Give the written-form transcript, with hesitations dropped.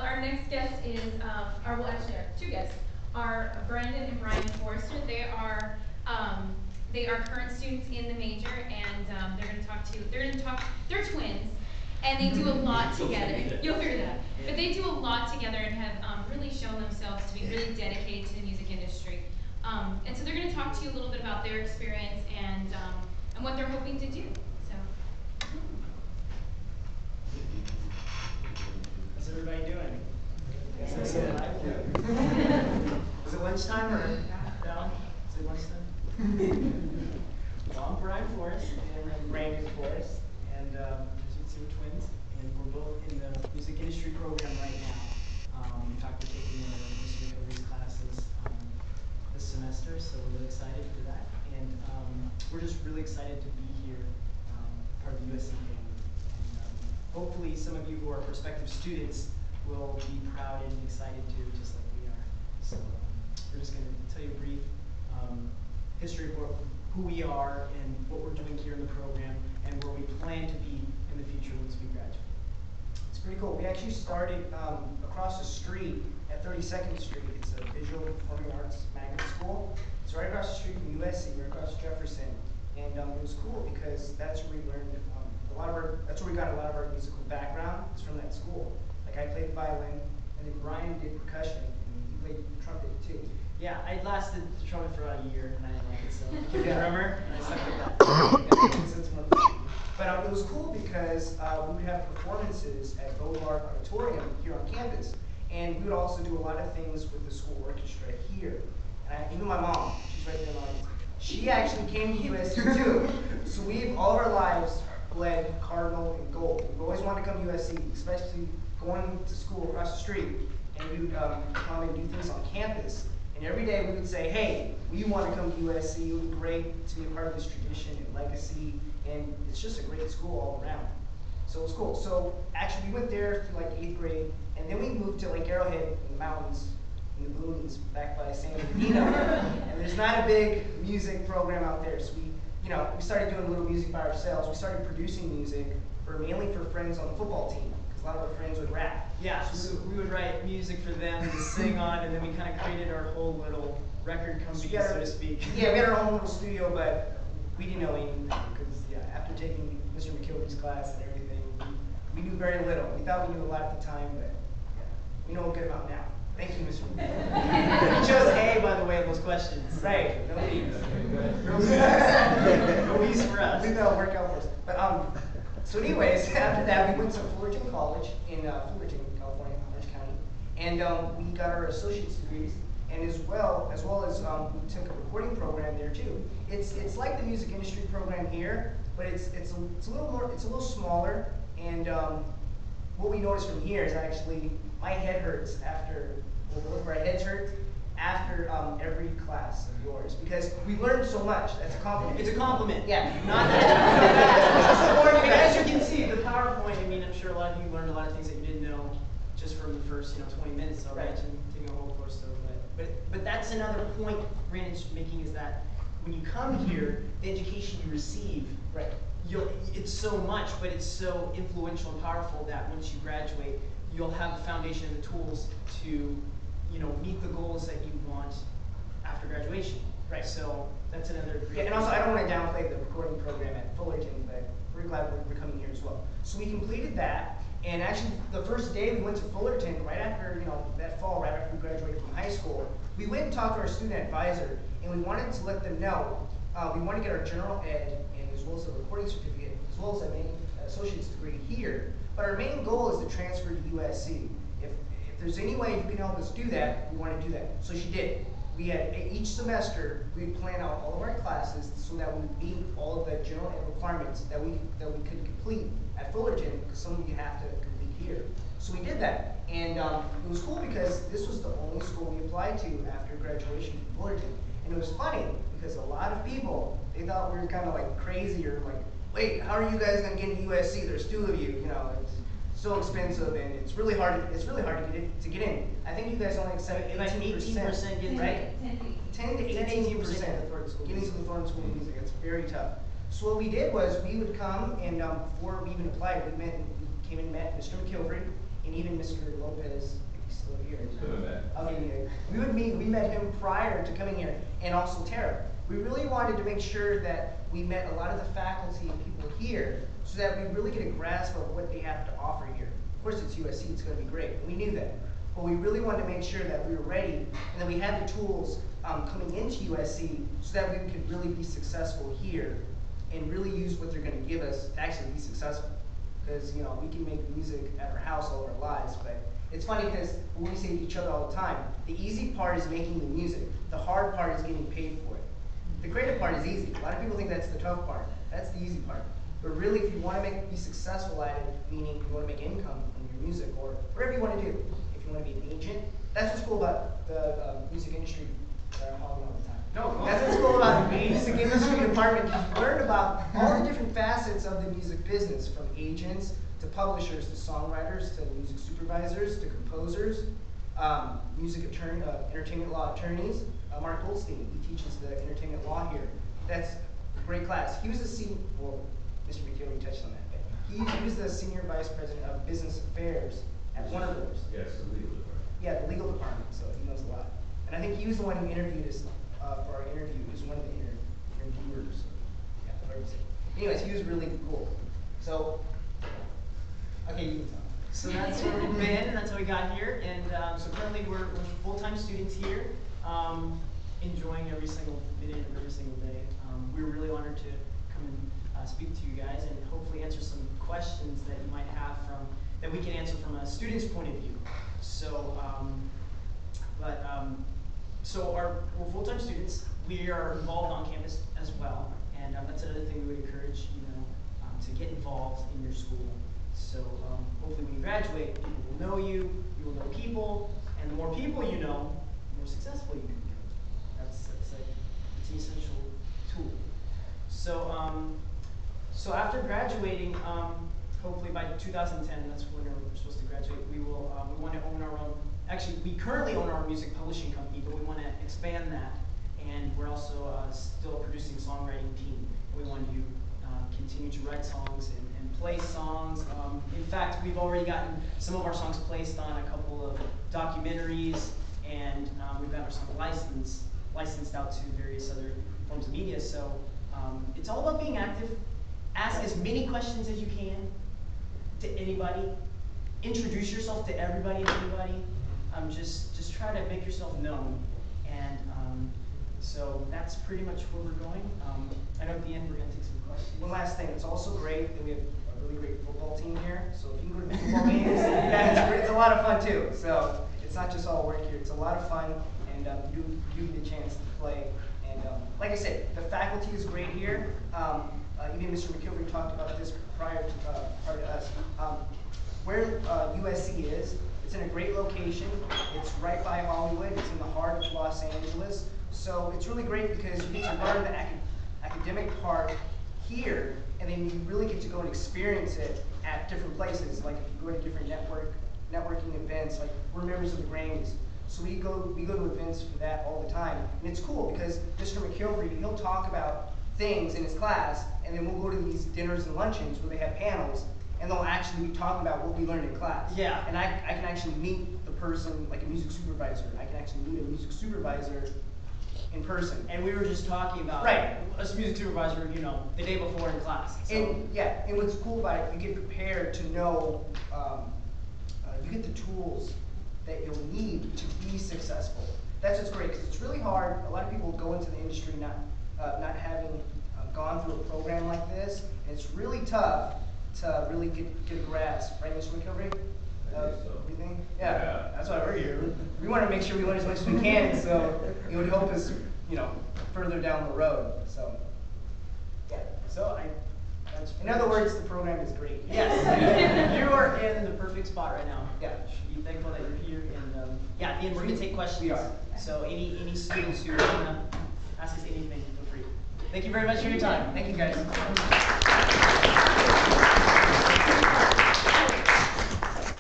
Our next guest is, well, actually, our two guests are Brandon and Bryan Forrest. They are current students in the major, and they're twins, and they do a lot together. You'll figure that. But they do a lot together and have really shown themselves to be really dedicated to the music industry. And so they're going to talk to you a little bit about their experience and what they're hoping to do. How's everybody doing? Is it lunchtime or no? Is it lunchtime? Well, I'm Bryan Forrest and I'm Brandon Forrest, and as you can see, we're twins, and we're both in the music industry program right now. In fact, we're taking music recovery classes this semester, so we're really excited for that. And we're just really excited to be here, part of the USC family. And hopefully, some of you who are prospective students will be proud and excited too, just like we are. So we're just going to tell you a brief history of who we are and what we're doing here in the program and where we plan to be in the future once we graduate. It's pretty cool. We actually started across the street at 32nd Street. It's a visual performing arts magnet school. It's right across the street from USC, right across Jefferson. And it was cool because that's where we learned that's where we got a lot of our musical background. It's from that school. Like I played violin, and then Bryan did percussion, and he played trumpet too. Yeah, I lasted the trumpet for about a year, and I didn't like it, so I became a drummer, and I stuck with that. But it was cool because we would have performances at Boulevard Auditorium here on campus, and we would also do a lot of things with the school orchestra here. And even my mom, she's right there in the audience, she actually came to USC too. So we've all of our lives bled cardinal and gold. We always wanted to come to USC, especially going to school across the street, and we would come and do things on campus. And every day we would say, hey, we want to come to USC. It would be great to be a part of this tradition and legacy, and it's just a great school all around. So it was cool. So actually we went there through like 8th grade, and then we moved to Lake Arrowhead in the mountains, in the boonies, back by San Bernardino. And there's not a big music program out there, so we started doing a little music by ourselves. We started producing music mainly for friends on the football team, because a lot of our friends would rap. Yeah, so we would write music for them to sing on, and then we kind of created our whole little record company, so to speak. Yeah, we had our own little studio, but we didn't know anything, because after taking Mr. McKilvey's class and everything, we knew very little. We thought we knew a lot at the time, but we know a good amount now. Thank you, Mr. McKilvey. You chose A, by the way, in those questions. Right, no B's. No B's for us. We that'll work out for us. But so anyways, after that, we went to Fullerton College in Fullerton, California, Orange County, and we got our associate's degrees, and as well as we took a recording program there too. It's like the music industry program here, but it's a little smaller. And what we noticed from here is actually my head hurts after both of our heads hurt after every class of yours, because we learned so much. That's a compliment. It's a compliment. Yeah. Not that. As you can see, the PowerPoint, I mean, I'm sure a lot of you learned a lot of things that you didn't know just from the first 20 minutes, so right. Taking a whole course though. But that's another point Brandon's making, is that when you come here, the education you receive, right, it's so much, but it's so influential and powerful that once you graduate, you'll have the foundation and the tools to meet the goals that you want after graduation. Right. So that's another great. Yeah, and also I don't want to downplay the recording program at Fullerton, but we're glad we're coming here as well. So we completed that, and actually the first day we went to Fullerton, right after that fall, right after we graduated from high school, we went and talked to our student advisor, and we wanted to let them know we want to get our general ed and as well as the recording certificate, as well as a main associate's degree here. But our main goal is to transfer to USC. If there's any way you can help us do that, we want to do that. So she did. We had each semester we'd plan out all of our classes so that we would meet all of the general ed requirements that we could complete at Fullerton, because some of you have to complete here. So we did that, and it was cool because this was the only school we applied to after graduation from Fullerton. And it was funny because a lot of people, they thought we were kind of like crazy, or like, wait, how are you guys going to get into USC? There's 2 of you, it's so expensive, and it's really hard to get in. I think you guys only accept 18% get in, right? 10 to 18% getting to the Thornton School of Music. It's very tough. So what we did was we would come, and before we even applied, we came and met Mr. McKilvey, and even Mr. Lopez, if he's still here. Still back. Okay, we met him prior to coming here, and also Tara. We really wanted to make sure that we met a lot of the faculty and people here so that we really get a grasp of what they have to offer here. Of course, it's USC, it's going to be great. We knew that. But we really wanted to make sure that we were ready and that we had the tools coming into USC so that we could really be successful here and really use what they're going to give us to actually be successful. Because, you know, we can make music at our house all our lives, but it's funny because we say to each other all the time, the easy part is making the music. The hard part is getting paid for it. The creative part is easy. A lot of people think that's the tough part. That's the easy part. But really, if you want to be successful at it, meaning you want to make income from your music or whatever you want to do, if you want to be an agent, that's what's cool about the music industry. Sorry, I'm hogging all the time. No, that's what's cool about the music industry department. You learn about all the different facets of the music business, from agents to publishers to songwriters to music supervisors to composers, entertainment law attorneys. Mark Goldstein, he teaches the entertainment law here. That's a great class. He was the senior, well, Mr. McKeown touched on that, but he was the senior vice president of business affairs at Warner Brothers. Yes, the legal department. Yeah, the legal department, so he knows a lot. And I think he was the one who interviewed us for our interview. He was one of the interviewers. Yeah, hard to say. Anyways, he was really cool. So, okay, you can talk. So that's where we've been, and that's how we got here. And so currently we're full-time students here, enjoying every single minute of every single day. We're really honored to come and speak to you guys and hopefully answer some questions that you might have that we can answer from a student's point of view. So, we're full-time students. We are involved on campus as well, and that's another thing we would encourage to get involved in your school. So hopefully when you graduate, people will know you will know people, and the more people you know, the more successful you can be. It's an essential tool. So after graduating, hopefully by 2010, that's when we're supposed to graduate, we want to own our own. Actually, we currently own our music publishing company, but we want to expand that, and we're also still a producing songwriting team. We want to continue to write songs and play songs. In fact, we've already gotten some of our songs placed on a couple of documentaries, and we've got our song licensed out to various other forms of media. So it's all about being active. Ask as many questions as you can to anybody. Introduce yourself to everybody and anybody. Just try to make yourself known. And so that's pretty much where we're going. I know at the end we're going to take some questions. One last thing, it's also great that we have a really great football team here. So if you can go to the football games, it's a lot of fun too. So it's not just all work here, it's a lot of fun, and you get a chance to play. And like I said, the faculty is great here. Even Mr. McKilvey talked about this prior to us. Where USC is, it's in a great location. It's right by Hollywood. It's in the heart of Los Angeles. So it's really great because you get to learn the academic part here, and then you really get to go and experience it at different places. Like if you go to different networking events, like we're members of the Grammys. So we go to events for that all the time. And it's cool because Mr. McKilvey, he'll talk about things in his class, and then we'll go to these dinners and luncheons where they have panels, and they'll actually be talking about what we learned in class. Yeah. And I can actually meet the person, like a music supervisor. I can actually meet a music supervisor in person. And we were just talking about us music supervisor, the day before in class. So. And what's cool about it, you get prepared to know, you get the tools that you'll need to be successful. That's what's great, because it's really hard. A lot of people go into the industry not having gone through a program like this, and it's really tough to really get a grasp, right, Mr. McKilvey? Everything? Yeah, that's why we're here. We want to make sure we learn as much as we can, so it would help us, further down the road. So, yeah. So in other words, the program is great. Yes, you are in the perfect spot right now. Yeah. You should be thankful that you're here, and at the end we're going to take questions. We are. So any students who want to ask us anything, feel free. Thank you very much for your time. Thank you, guys.